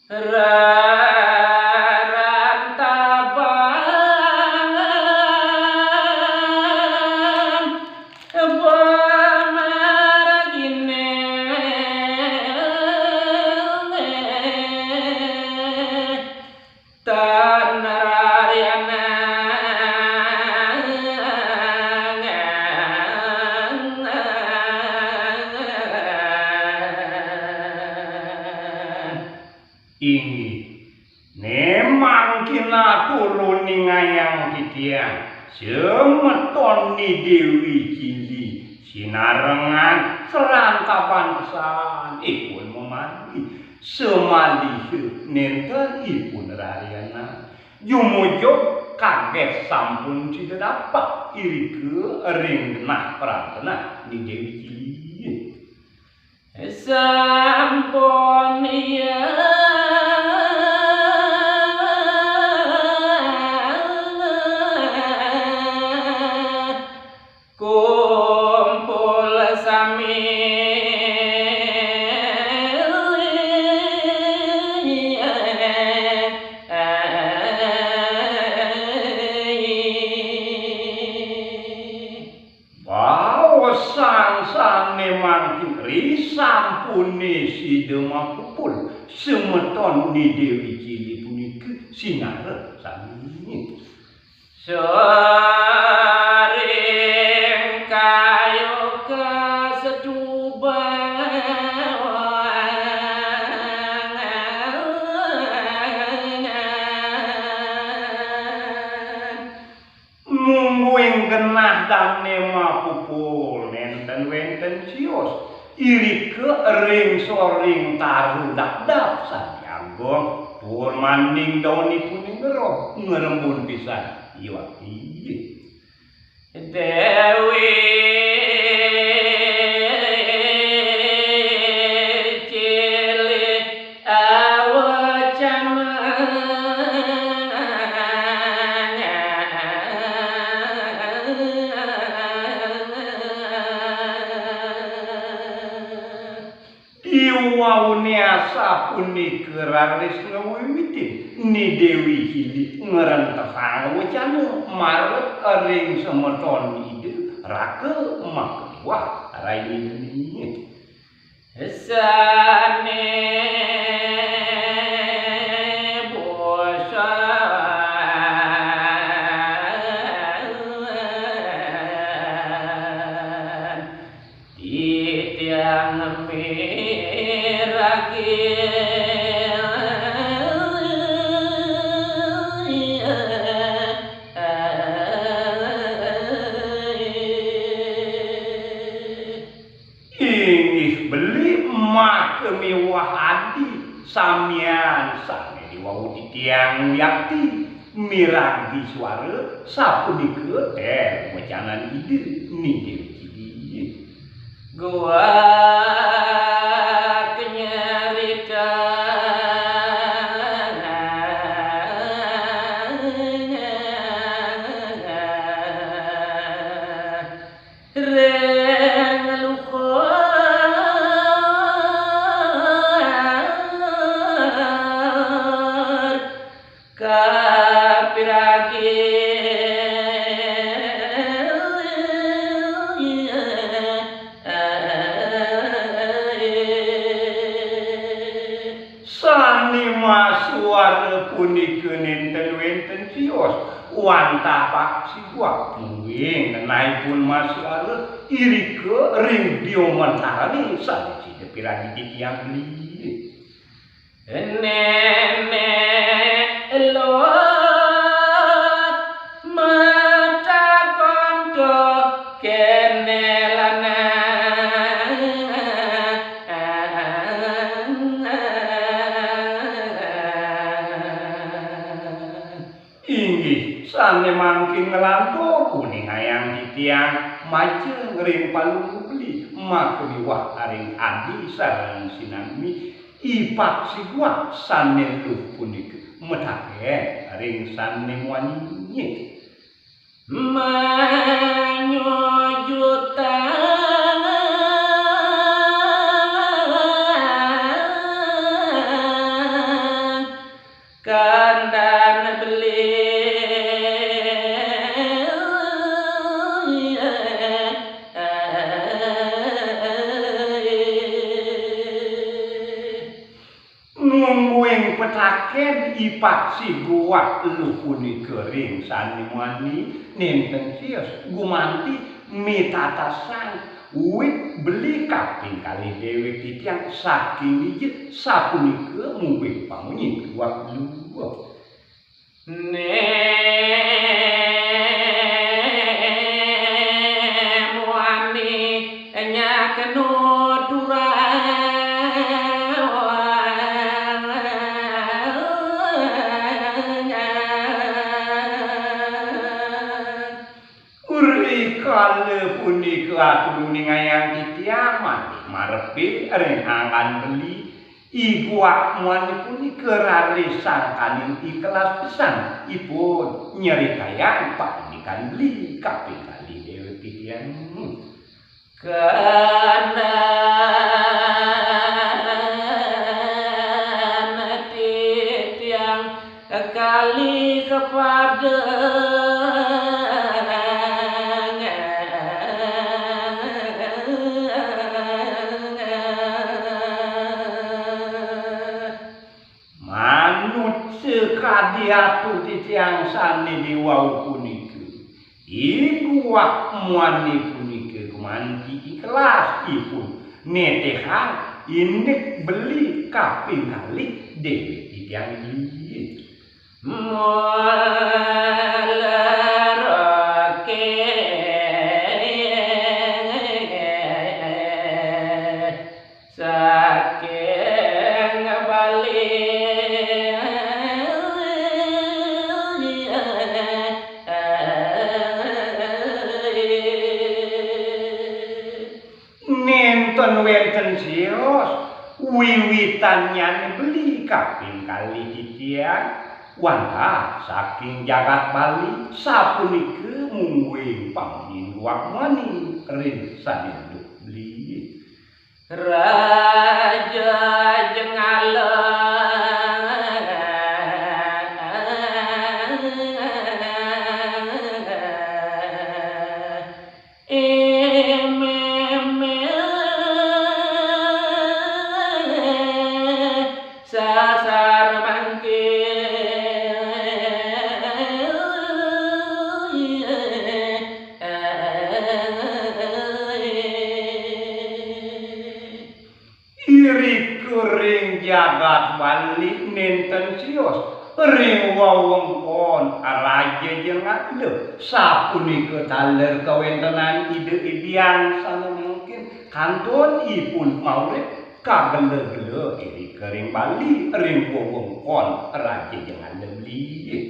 Rantaban pemargine tanarariana Inggih, nemang kina turun ngayang titiang semeton ni Dewi Cili sinarengan serantapan pesan ipun memandi semalih nenten ipun rariana jumujug kaget sampun tidak dapat irike ring genah prantena ni Dewi Cili sampun iya kumpul sami sang-sane mangkin risampune si Demak Kupul semeton ni Dewi Cili punika sinare sami soring kayu kesetuban mungguing genah dane mapupul nenten wenten sios irike ring soring taru dap-dap sadyagong tur maning daunipun ngero ngerembun pisan iwaki Dewi Cili Iwaunya sapunika raris ngawimitin ni Dewi Cili ngerentesang wacana marep ring semeton ide rake makwa raini sane bosan titiang Ingih beli mak kemewah hati samian sami diwawu titiang yakti miragi suara sapunika wacanan ide ni Dewi Cili gua kenyarita suara punika nenten wenten sios wantah paksi guak mungkin naipun masuara irike ring diomentari sadi piragi titiang beli nenek lo mata kondo kenelana inggih sane mangkin ngelantur kuning ayang titiang majeng ring palung beli makliwah aring adi sareng sinami ipak si guak sane luh punika medake ring sane wanyinye kandan beli nungguing petaken ipaksi gua lu punika ring sanimani nenten sios gumanti mitatasan wit beli kaping kali dewe titiang saking wijit sapunika mungguing pamunyi gua lu muani nyakenu kala punika aku ningayang titiaman marepe renangan beli igwa muani punika rarisan kaning ikhlas pisan ipun nyeritayan pandikan beli kaping kali dewe titian kana titiang kali kepada kadiatu titiang sani diwau punika iku wak muani punika gumanti ikhlas ipun netehan indek beli kaping kali dewe titiang beli molarake saking bali wenten sios wiwitannya beli kaping kali titiang wanda saking jagat Bali sapunika mungguing pangin wakmani rin saninduk beli raja jengala sasar mangke iri kering jagat Bali nenten sios ring wewengkon raja jengat le sapunika taler kawentenan ide ibian sana mungkin kantun ipun maurip kagele-gele iri kering Bali ring wewengkon raja jengat le beli